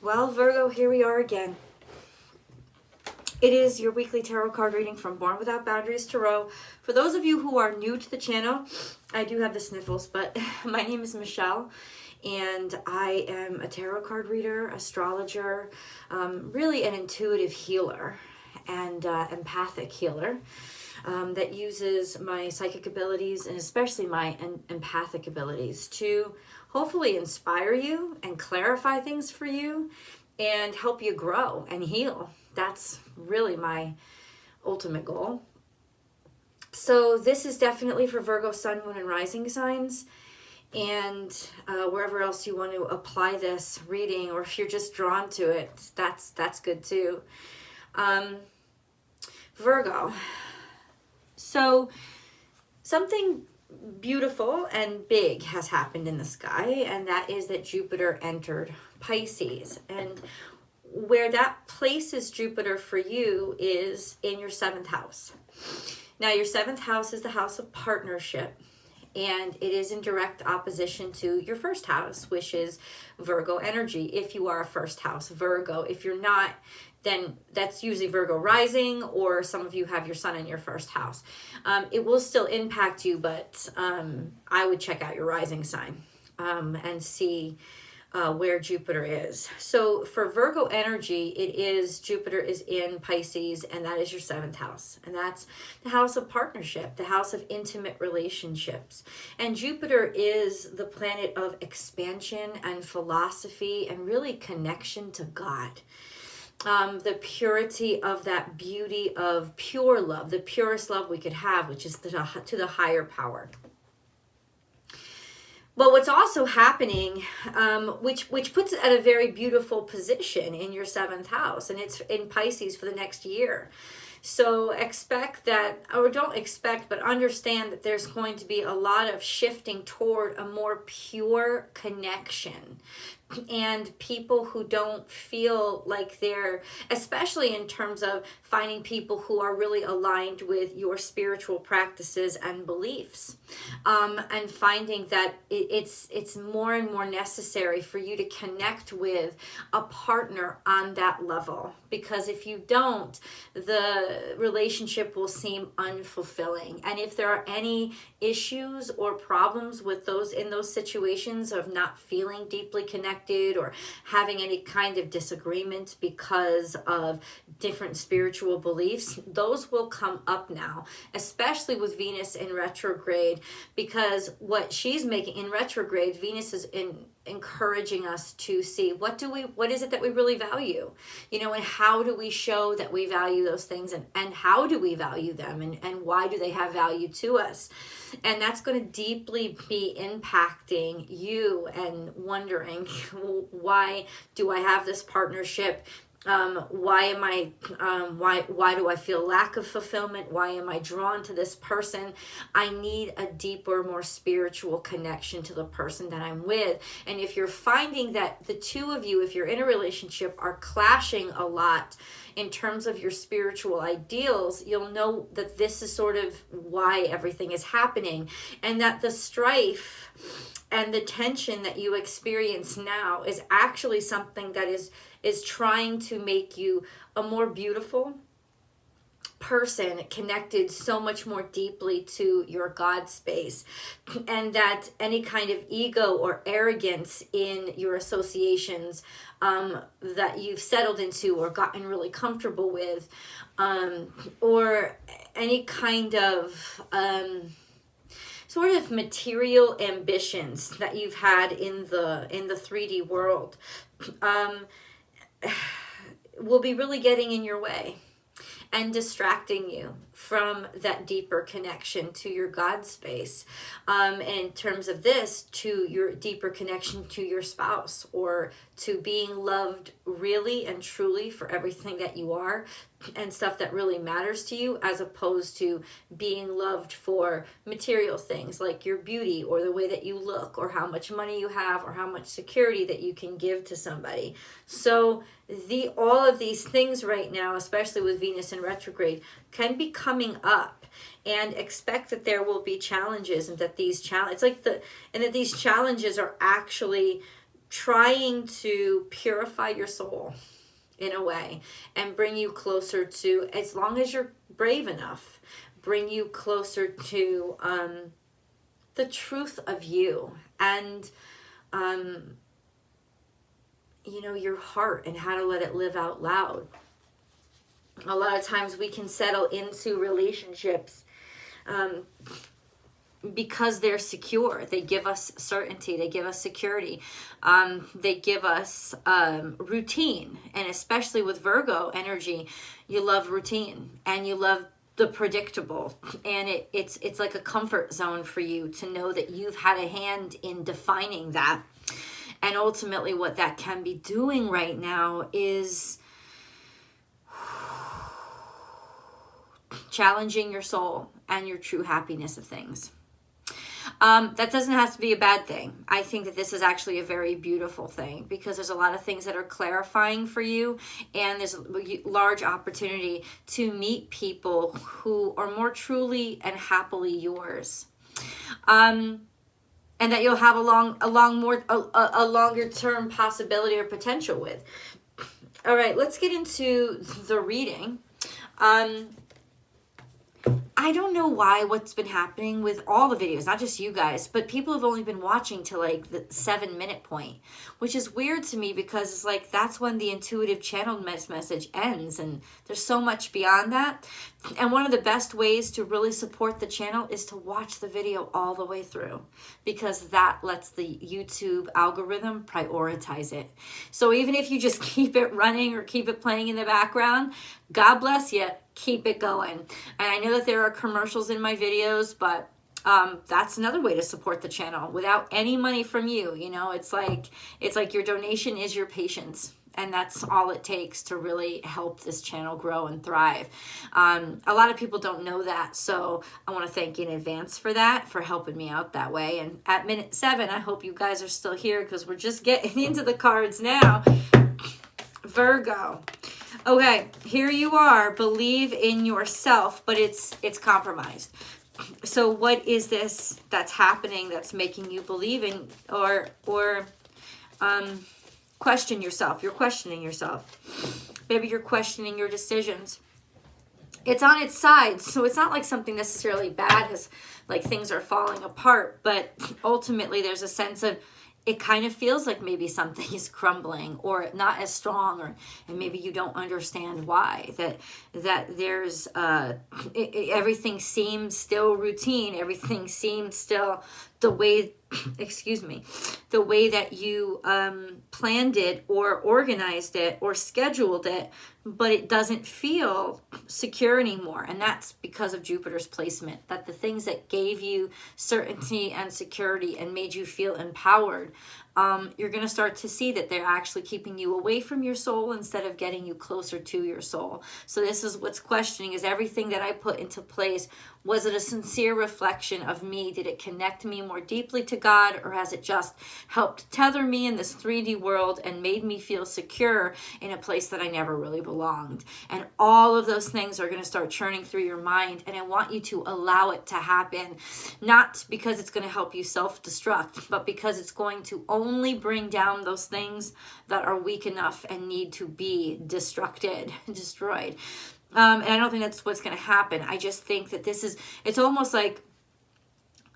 Well, Virgo, here we are again. It is your weekly tarot card reading from Born Without Boundaries Tarot. For those of you who are new to the channel, I do have the sniffles, but my name is Michelle, and I am a tarot card reader, astrologer, really an intuitive healer and empathic healer that uses my psychic abilities and especially my empathic abilities to hopefully inspire you and clarify things for you and help you grow and heal. That's really my ultimate goal. So this is definitely for Virgo, Sun, Moon, and Rising signs. And wherever else you want to apply this reading, or if you're just drawn to it, that's good too. Virgo. So something beautiful and big has happened in the sky, and that is that Jupiter entered Pisces. And where that places Jupiter for you is in your 7th house. Now, your 7th house is the house of partnership, and it is in direct opposition to your 1st house, which is Virgo energy, if you are a 1st house Virgo. If you're not, then that's usually Virgo rising, or some of you have your sun in your 1st house. It will still impact you, but I would check out your rising sign and see where Jupiter is. So for Virgo energy, Jupiter is in Pisces, and that is your 7th house. And that's the house of partnership, the house of intimate relationships. And Jupiter is the planet of expansion and philosophy and really connection to God. The purity of that beauty of pure love, the purest love we could have, which is to the higher power. But what's also happening, which puts it at a very beautiful position in your 7th house, and it's in Pisces for the next year. So expect that, or don't expect, but understand that there's going to be a lot of shifting toward a more pure connection. And people who don't feel like they're, especially in terms of finding people who are really aligned with your spiritual practices and beliefs, and finding that it's more and more necessary for you to connect with a partner on that level. Because if you don't, the relationship will seem unfulfilling. And if there are any issues or problems with in those situations of not feeling deeply connected, or having any kind of disagreement because of different spiritual beliefs, those will come up now, especially with Venus in retrograde, because what she's making in retrograde, Venus is encouraging us to see what is it that we really value, and how do we show that we value those things, and how do we value them, and why do they have value to us. And that's going to deeply be impacting you and wondering, why do I have this partnership? Why do I feel lack of fulfillment? Why am I drawn to this person? I need a deeper, more spiritual connection to the person that I'm with. And if you're finding that the two of you, if you're in a relationship, are clashing a lot in terms of your spiritual ideals, you'll know that this is sort of why everything is happening, and that the strife and the tension that you experience now is actually something that is trying to make you a more beautiful person, connected so much more deeply to your God space, and that any kind of ego or arrogance in your associations that you've settled into or gotten really comfortable with, or any kind of sort of material ambitions that you've had in the 3D world, will be really getting in your way and distracting you from that deeper connection to your God space. And in terms of this, to your deeper connection to your spouse, or to being loved really and truly for everything that you are and stuff that really matters to you, as opposed to being loved for material things like your beauty or the way that you look or how much money you have or how much security that you can give to somebody. So all of these things right now, especially with Venus in retrograde, can be coming up, and expect that there will be challenges, and that these challenges are actually trying to purify your soul in a way and bring you closer to, as long as you're brave enough, bring you closer to the truth of you and you know, your heart and how to let it live out loud. A lot of times we can settle into relationships because they're secure. They give us certainty. They give us security. They give us routine. And especially with Virgo energy, you love routine and you love the predictable. And it's like a comfort zone for you to know that you've had a hand in defining that. And ultimately what that can be doing right now is challenging your soul and your true happiness of things. That doesn't have to be a bad thing. I think that this is actually a very beautiful thing because there's a lot of things that are clarifying for you, and there's a large opportunity to meet people who are more truly and happily yours. And that you'll have a longer term possibility or potential with. All right, let's get into the reading. I don't know what's been happening with all the videos, not just you guys, but people have only been watching to like the 7-minute point, which is weird to me because it's like that's when the intuitive channel message ends, and there's so much beyond that. And one of the best ways to really support the channel is to watch the video all the way through, because that lets the YouTube algorithm prioritize it. So even if you just keep it running or keep it playing in the background, God bless you, keep it going. And I know that there are commercials in my videos, but that's another way to support the channel without any money from you. You know, it's like your donation is your patience. And that's all it takes to really help this channel grow and thrive. A lot of people don't know that. So I want to thank you in advance for that, for helping me out that way. And at minute 7, I hope you guys are still here because we're just getting into the cards now. Virgo. Okay, here you are. Believe in yourself, but it's compromised. So what is this that's happening that's making you believe in or question yourself? You're questioning yourself. Maybe you're questioning your decisions. It's on its side, so it's not like something necessarily bad has, like things are falling apart, but ultimately there's a sense of it kind of feels like maybe something is crumbling or not as strong, and maybe you don't understand why. That there's everything seems still routine. Everything seems still the way, the way that you planned it or organized it or scheduled it, but it doesn't feel secure anymore. And that's because of Jupiter's placement, that the things that gave you certainty and security and made you feel empowered, you're going to start to see that they're actually keeping you away from your soul instead of getting you closer to your soul. So this is what's questioning, is everything that I put into place, was it a sincere reflection of me? Did it connect me more deeply to God, or has it just helped tether me in this 3D world and made me feel secure in a place that I never really belonged? And all of those things are going to start churning through your mind, and I want you to allow it to happen, not because it's going to help you self-destruct, but because it's going to only bring down those things that are weak enough and need to be destroyed. And I don't think that's what's going to happen. I just think that it's almost like,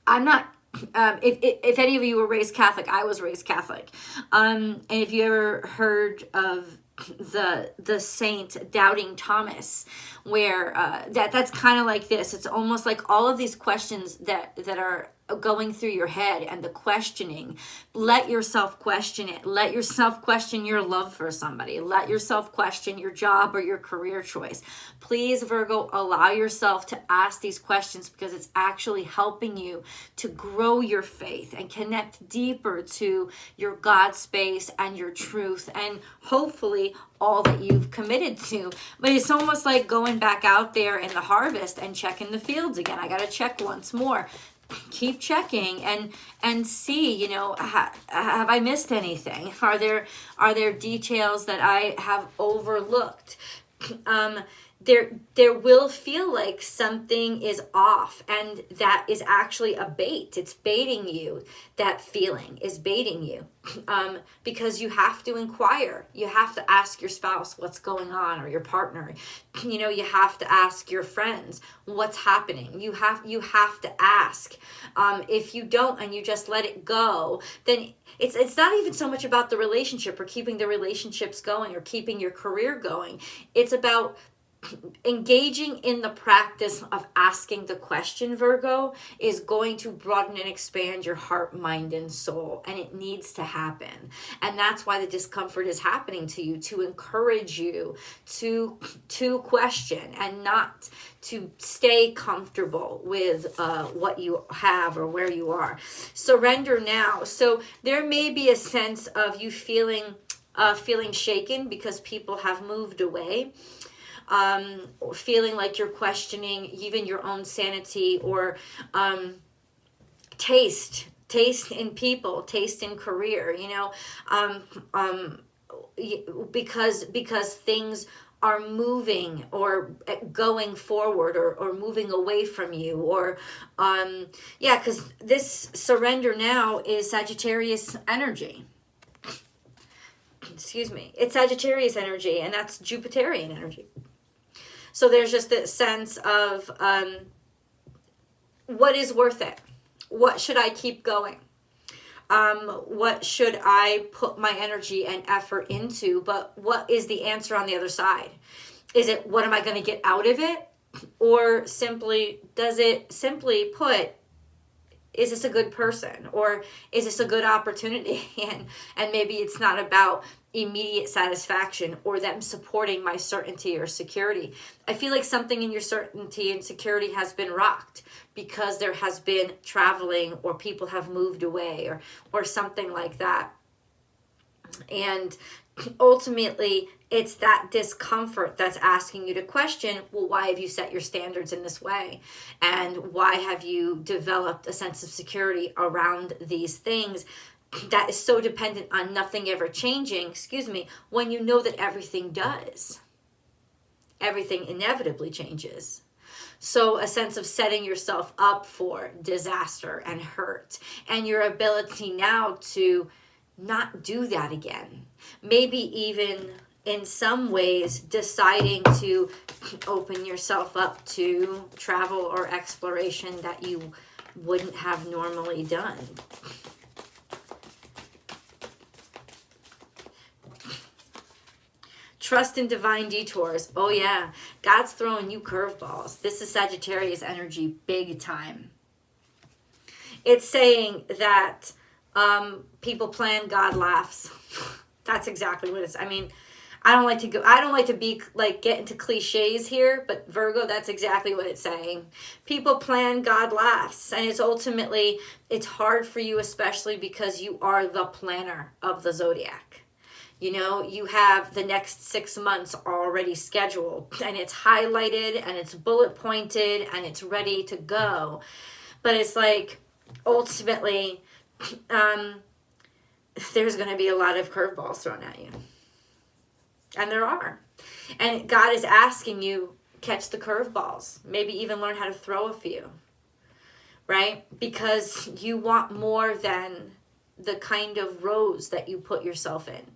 I'm not, if any of you were raised Catholic, I was raised Catholic. And if you ever heard of the saint Doubting Thomas, where that's kind of like this. It's almost like all of these questions that are going through your head and the questioning. Let yourself question it. Let yourself question your love for somebody. Let yourself question your job or your career choice. Please, Virgo, allow yourself to ask these questions, because it's actually helping you to grow your faith and connect deeper to your God space and your truth, and hopefully all that you've committed to. But it's almost like going back out there in the harvest and checking the fields again. I got to check once more. Keep checking and see, you know, have I missed anything? Are there details that I have overlooked? there will feel like something is off, and that is actually a bait. It's baiting you. That feeling is baiting you, because you have to inquire. You have to ask your spouse what's going on, or your partner. You know, you have to ask your friends what's happening. You have to ask. If you don't and you just let it go, then it's not even so much about the relationship or keeping the relationships going or keeping your career going. It's about engaging in the practice of asking the question, Virgo, is going to broaden and expand your heart, mind, and soul. And it needs to happen. And that's why the discomfort is happening to you, to encourage you to question and not to stay comfortable with what you have or where you are. Surrender now. So there may be a sense of you feeling shaken because people have moved away. Feeling like you're questioning even your own sanity, or taste in people, taste in career, you know, because things are moving or going forward, or moving away from you, or because this surrender now is Sagittarius energy. Excuse me. It's Sagittarius energy, and that's Jupiterian energy. So there's just this sense of what is worth it? What should I keep going? What should I put my energy and effort into? But what is the answer on the other side? Is it, what am I going to get out of it? Or simply put, is this a good person? Or is this a good opportunity? And maybe it's not about immediate satisfaction or them supporting my certainty or security. I feel like something in your certainty and security has been rocked because there has been traveling, or people have moved away, or something like that. And ultimately, it's that discomfort that's asking you to question, well, why have you set your standards in this way? And why have you developed a sense of security around these things that is so dependent on nothing ever changing, when you know that everything does. Everything inevitably changes. So a sense of setting yourself up for disaster and hurt, and your ability now to not do that again. Maybe even in some ways deciding to open yourself up to travel or exploration that you wouldn't have normally done. Trust in divine detours. Oh yeah, God's throwing you curveballs. This is Sagittarius energy big time. It's saying that people plan, God laughs. That's exactly what it's. I mean, I don't like to get into cliches here, but Virgo, that's exactly what it's saying. People plan, God laughs. And it's hard for you, especially because you are the planner of the zodiac. You know, you have the next 6 months already scheduled, and it's highlighted, and it's bullet pointed, and it's ready to go. But it's like, ultimately, there's going to be a lot of curveballs thrown at you. And there are. And God is asking you, catch the curveballs. Maybe even learn how to throw a few. Right? Because you want more than the kind of rose that you put yourself in.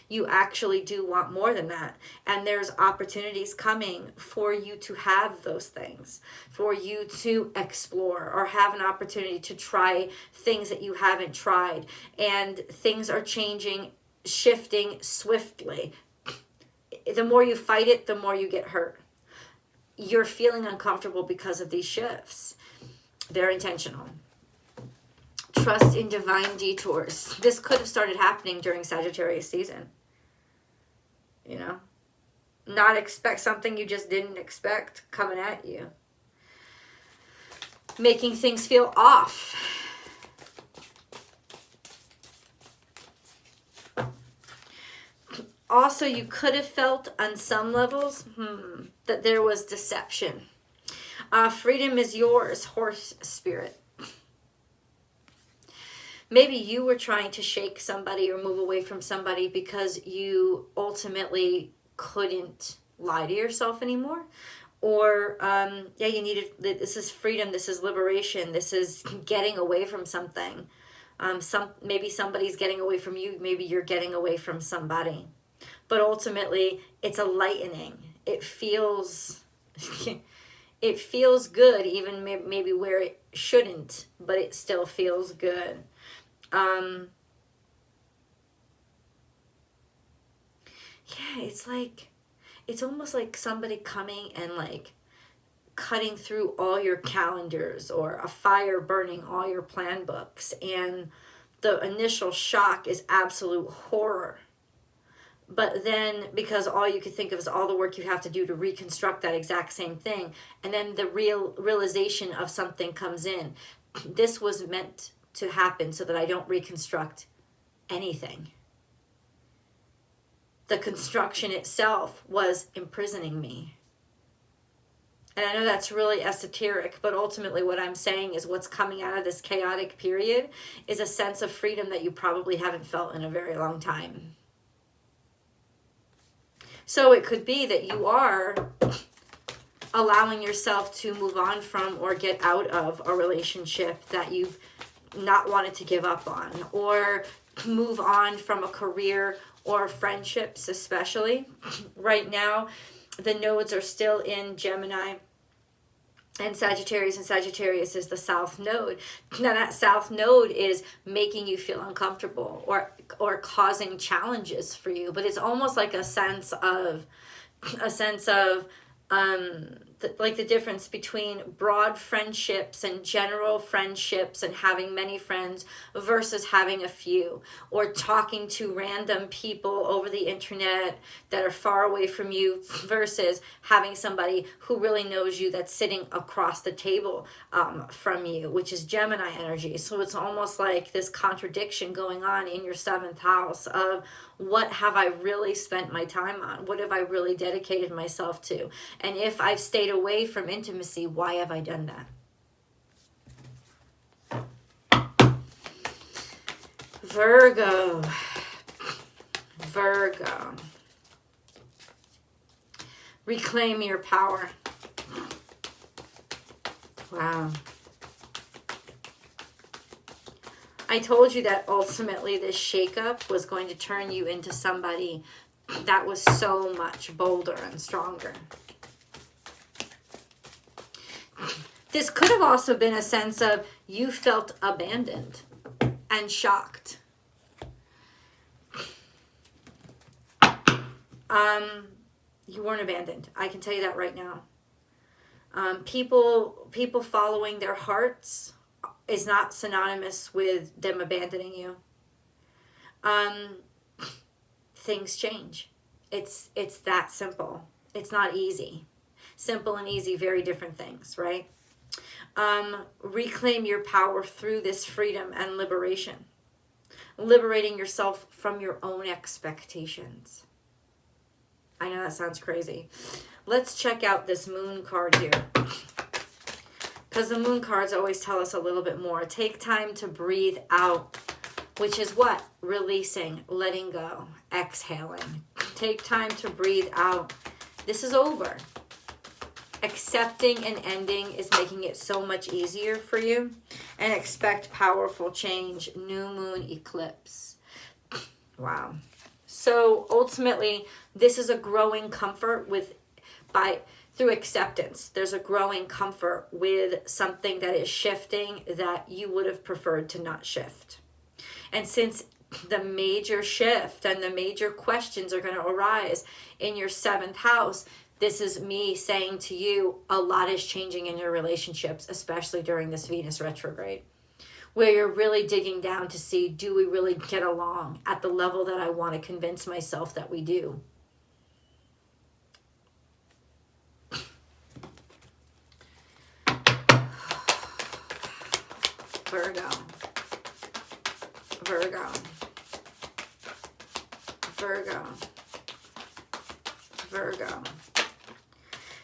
You actually do want more than that. And there's opportunities coming for you to have those things, for you to explore or have an opportunity to try things that you haven't tried. And things are changing, shifting swiftly. The more you fight it, the more you get hurt. You're feeling uncomfortable because of these shifts. They're intentional. Trust in divine detours. This could have started happening during Sagittarius season. You know, not expect something you just didn't expect coming at you. Making things feel off. Also, you could have felt on some levels that there was deception. Freedom is yours, horse spirit. Maybe you were trying to shake somebody or move away from somebody because you ultimately couldn't lie to yourself anymore. Or, yeah, you need it. This is freedom. This is liberation. This is getting away from something. Maybe somebody's getting away from you. Maybe you're getting away from somebody. But ultimately, it's a lightening. It feels, it feels good, even maybe where it shouldn't, but it still feels good. Yeah, it's like, it's almost like somebody coming and like cutting through all your calendars, or a fire burning all your plan books. And the initial shock is absolute horror. But then, because all you could think of is all the work you have to do to reconstruct that exact same thing, and then the realization of something comes in. This was meant to happen so that I don't reconstruct anything. The construction itself was imprisoning me. And I know that's really esoteric, but ultimately what I'm saying is what's coming out of this chaotic period is a sense of freedom that you probably haven't felt in a very long time. So it could be that you are allowing yourself to move on from or get out of a relationship that you've not wanted to give up on, or move on from a career or friendships, especially. Right now, the nodes are still in Gemini and Sagittarius is the south node. Now that south node is making you feel uncomfortable or causing challenges for you, but it's almost like a sense of like the difference between broad friendships and general friendships and having many friends versus having a few, or talking to random people over the internet that are far away from you versus having somebody who really knows you that's sitting across the table from you, which is Gemini energy. So it's almost like this contradiction going on in your 7th house of, what have I really spent my time on? What have I really dedicated myself to? And if I've stayed away from intimacy, why have I done that? Virgo. Reclaim your power. Wow. I told you that ultimately this shakeup was going to turn you into somebody that was so much bolder and stronger. This could have also been a sense of you felt abandoned and shocked. You weren't abandoned. I can tell you that right now. People following their hearts is not synonymous with them abandoning you. Things change. It's that simple. It's not easy. Simple and easy, very different things, right? Reclaim your power through this freedom and liberation. Liberating yourself from your own expectations. I know that sounds crazy. Let's check out this moon card here. Because the moon cards always tell us a little bit more. Take time to breathe out, which is what? Releasing, letting go, exhaling. Take time to breathe out. This is over. Accepting an ending is making it so much easier for you. And expect powerful change. New moon eclipse. Wow. So ultimately, this is a growing comfort through acceptance. There's a growing comfort with something that is shifting that you would have preferred to not shift. And since the major shift and the major questions are going to arise in your 7th house, this is me saying to you, a lot is changing in your relationships, especially during this Venus retrograde, where you're really digging down to see, do we really get along at the level that I want to convince myself that we do? Virgo.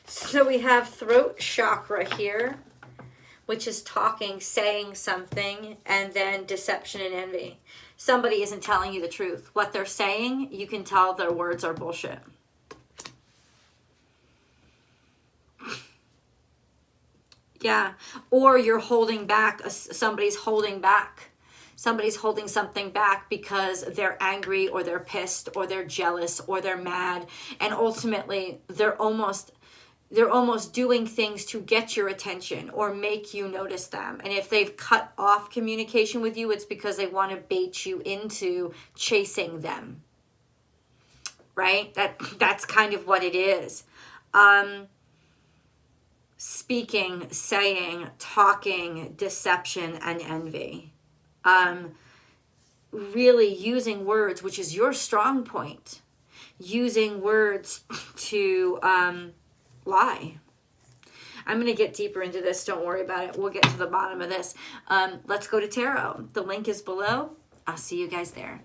So we have throat chakra here, which is talking, saying something, and then deception and envy. Somebody isn't telling you the truth. What they're saying, you can tell their words are bullshit. Yeah. Or you're holding back, somebody's holding back. Somebody's holding something back because they're angry or they're pissed or they're jealous or they're mad. And ultimately, they're almost doing things to get your attention or make you notice them. And if they've cut off communication with you, it's because they want to bait you into chasing them. Right? That's kind of what it is. Speaking, saying, talking, deception, and envy. Really using words, which is your strong point. Using words to lie. I'm going to get deeper into this. Don't worry about it. We'll get to the bottom of this. Let's go to tarot. The link is below. I'll see you guys there.